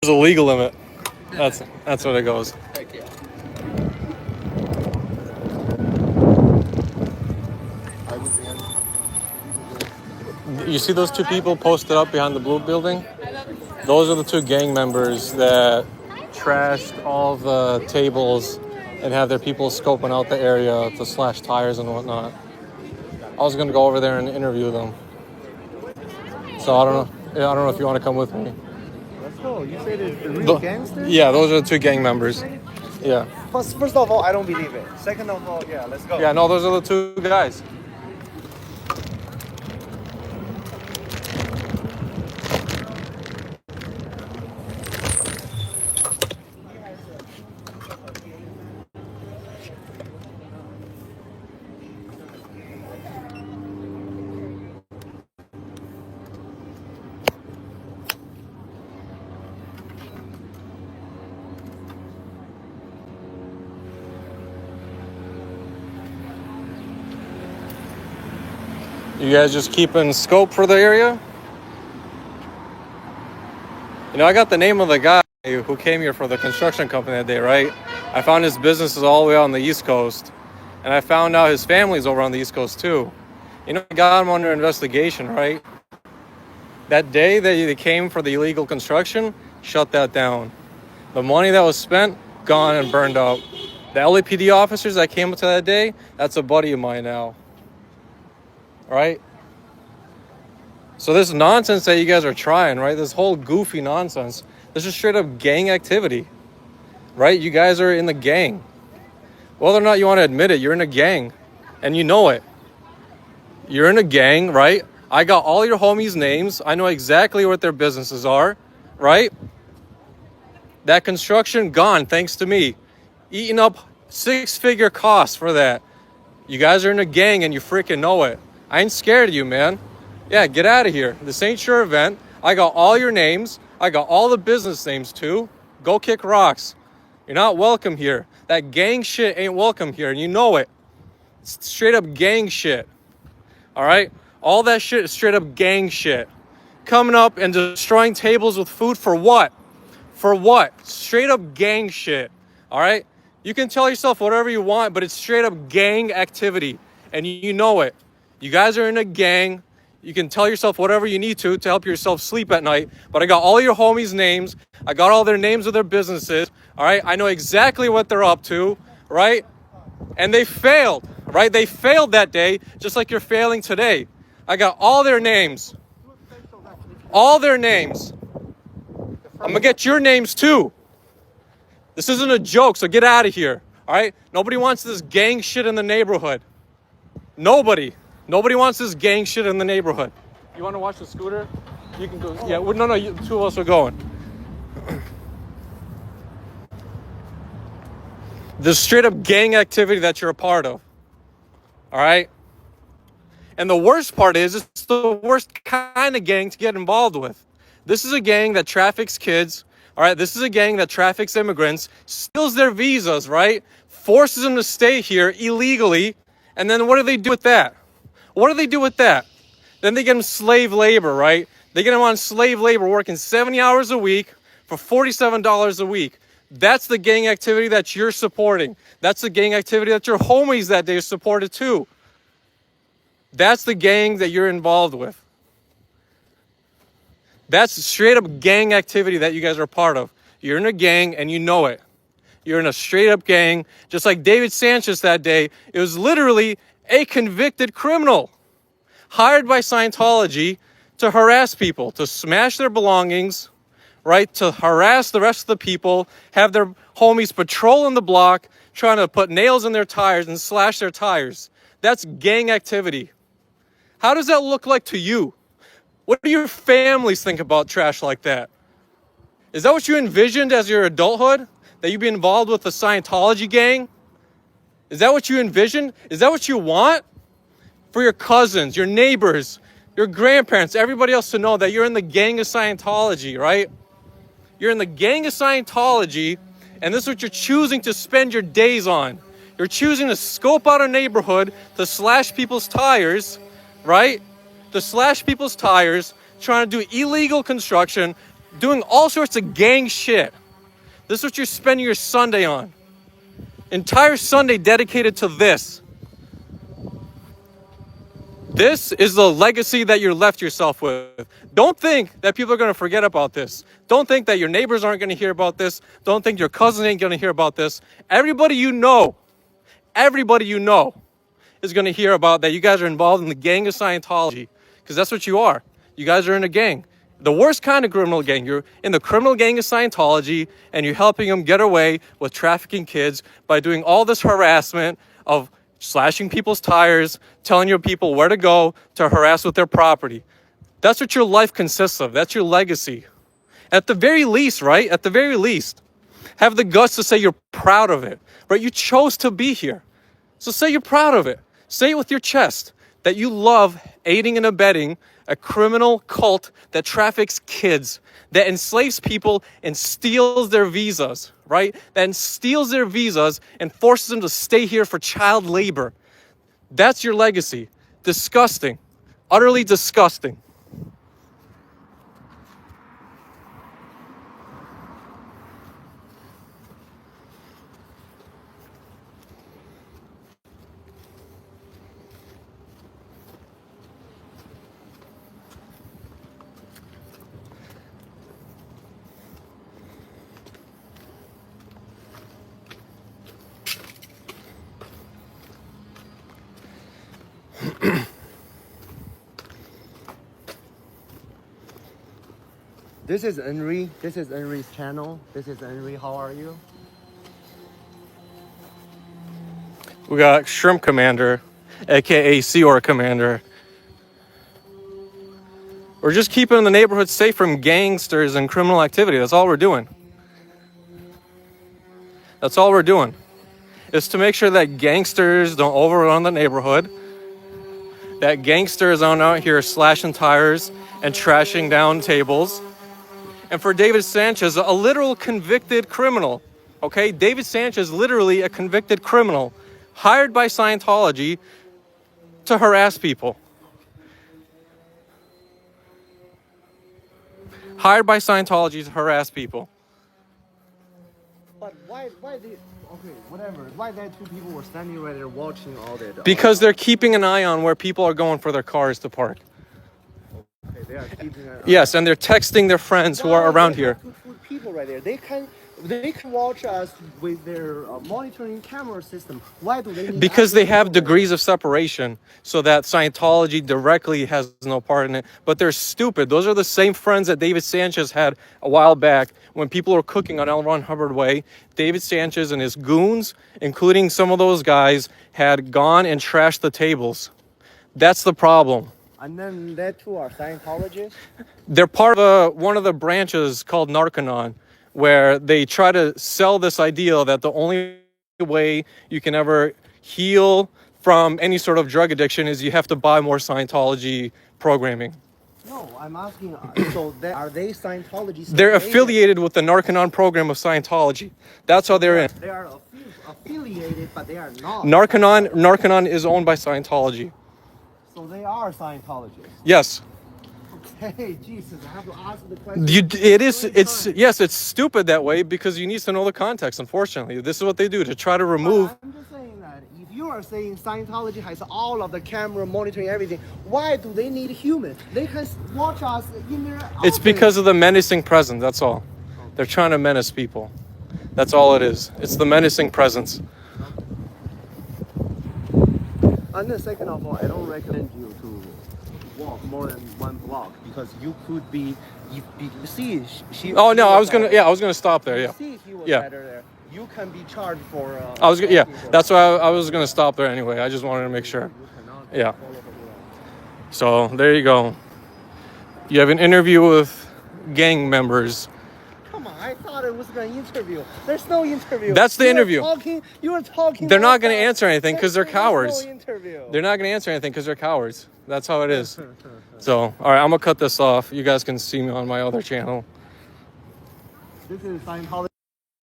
a legal limit. That's what it goes. Thank you. You see those two people posted up behind the blue building? Those are the two gang members that trashed all the tables and have their people scoping out the area to slash tires and whatnot. I was gonna go over there and interview them. So I don't know. Yeah, I don't know if you want to come with me. Let's go. You said it's the real gangsters? Yeah, those are the two gang members. Yeah. First of all, I don't believe it. Second of all, yeah, let's go. Yeah, no, those are the two guys. You guys just keeping scope for the area? You know, I got the name of the guy who came here for the construction company that day, right? I found his business is all the way on the East Coast. And I found out his family's over on the East Coast too. You know, I got him under investigation, right? That day that they came for the illegal construction, shut that down. The money that was spent, gone and burned out. The LAPD officers that came up to that day, that's a buddy of mine now. Right? So this nonsense that you guys are trying, right? This whole goofy nonsense, this is straight up gang activity, right? You guys are in the gang. Whether or not you want to admit it, you're in a gang and you know it. You're in a gang, right? I got all your homies' names. I know exactly what their businesses are, right? That construction gone thanks to me. Eating up 6-figure costs for that. You guys are in a gang and you freaking know it. I ain't scared of you, man. Yeah, get out of here. This ain't your event. I got all your names. I got all the business names too. Go kick rocks. You're not welcome here. That gang shit ain't welcome here, and you know it. It's straight up gang shit. All right? All that shit is straight up gang shit. Coming up and destroying tables with food for what? For what? Straight up gang shit. All right? You can tell yourself whatever you want, but it's straight up gang activity, and you know it. You guys are in a gang. You can tell yourself whatever you need to help yourself sleep at night. But I got all your homies' names. I got all their names of their businesses. All right. I know exactly what they're up to. Right. And they failed. Right. They failed that day, just like you're failing today. I got all their names. All their names. I'm going to get your names too. This isn't a joke. So get out of here. All right. Nobody wants this gang shit in the neighborhood. Nobody wants this gang shit in the neighborhood. You want to watch the scooter? You can go. Yeah, no, two of us are going. This straight up gang activity that you're a part of. All right? And the worst part is, it's the worst kind of gang to get involved with. This is a gang that traffics kids. All right? This is a gang that traffics immigrants, steals their visas, right? Forces them to stay here illegally. And then what do they do with that? What do they do with that? Then they get them slave labor, right? They get them on slave labor working 70 hours a week for $47 a week. That's the gang activity that you're supporting. That's the gang activity that your homies that day supported too. That's the gang that you're involved with. That's straight up gang activity that you guys are part of. You're in a gang and you know it. You're in a straight up gang. Just like David Sanchez that day, it was literally a convicted criminal hired by Scientology to harass people, to smash their belongings, right? To harass the rest of the people, have their homies patrolling the block, trying to put nails in their tires and slash their tires. That's gang activity. How does that look like to you? What do your families think about trash like that? Is that what you envisioned as your adulthood? That you'd be involved with the Scientology gang? Is that what you envision? Is that what you want? For your cousins, your neighbors, your grandparents, everybody else to know that you're in the gang of Scientology, right? You're in the gang of Scientology, and this is what you're choosing to spend your days on. You're choosing to scope out a neighborhood to slash people's tires, right? To slash people's tires, trying to do illegal construction, doing all sorts of gang shit. This is what you're spending your Sunday on. Entire Sunday dedicated to this. This is the legacy that you're left yourself with. Don't think that people are going to forget about this. Don't think that your neighbors aren't going to hear about this. Don't think your cousin ain't going to hear about this. Everybody you know is going to hear about that you guys are involved in the gang of Scientology, because that's what you are. You guys are in a gang. The worst kind of criminal gang. You're in the criminal gang of Scientology, and you're helping them get away with trafficking kids by doing all this harassment of slashing people's tires, telling your people where to go to harass with their property. That's what your life consists of. That's your legacy. At the very least, right? At the very least, have the guts to say you're proud of it, right? You chose to be here. So say you're proud of it. Say it with your chest that you love aiding and abetting a criminal cult that traffics kids, that enslaves people and steals their visas, right? That steals their visas and forces them to stay here for child labor. That's your legacy. Disgusting. Utterly disgusting. This is Enri. This is Enri's channel. This is Enri. How are you? We got Shrimp Commander, aka Seor Commander. We're just keeping the neighborhood safe from gangsters and criminal activity. That's all we're doing. That's all we're doing. Is to make sure that gangsters don't overrun the neighborhood. That gangsters aren't out here slashing tires and trashing down tables. And for David Sanchez, a literal convicted criminal, okay? David Sanchez, literally a convicted criminal, hired by Scientology to harass people. Hired by Scientology to harass people. But why did... Okay, whatever. Why that two people were standing right there watching all that? Because they're keeping an eye on where people are going for their cars to park. Okay, they are keeping an eye. Yes, and they're texting their friends who are around here. Two people right there. They can watch us with their monitoring camera system. Why do they need... Because they have degrees of separation, so that Scientology directly has no part in it. But they're stupid. Those are the same friends that David Sanchez had a while back when people were cooking on L Ron Hubbard Way. David Sanchez and his goons, including some of those guys, had gone and trashed the tables. That's the problem. And then that two are Scientologists? They're part of one of the branches called Narconon, where they try to sell this idea that the only way you can ever heal from any sort of drug addiction is you have to buy more Scientology programming. No, I'm asking, so are they Scientologists? They're affiliated with the Narconon program of Scientology. That's how they're in. They are affiliated, but they are not. Narconon is owned by Scientology. So they are Scientologists. Yes. Okay, Jesus, I have to ask the question. It's stupid that way because you need to know the context, unfortunately. This is what they do to try to remove... But I'm just saying that if you are saying Scientology has all of the camera monitoring everything, why do they need humans? They can watch us in their It's because of the menacing presence, that's all. They're trying to menace people. That's all it is. It's the menacing presence. And then second of all, I don't recommend you to walk more than one block because you could be, you see, she. Oh no, I was gonna stop there. Yeah. See, he was Yeah. better there. You can be charged for. That's why I was gonna stop there anyway. I just wanted to make sure. Yeah. So there you go. You have an interview with gang members. Come on, I thought it was an interview. There's no interview. That's the interview. You were talking. They're not going to answer anything because they're cowards. No interview. They're not going to answer anything because they're cowards. That's how it is. So, all right, I'm going to cut this off. You guys can see me on my other channel. This is Scientology.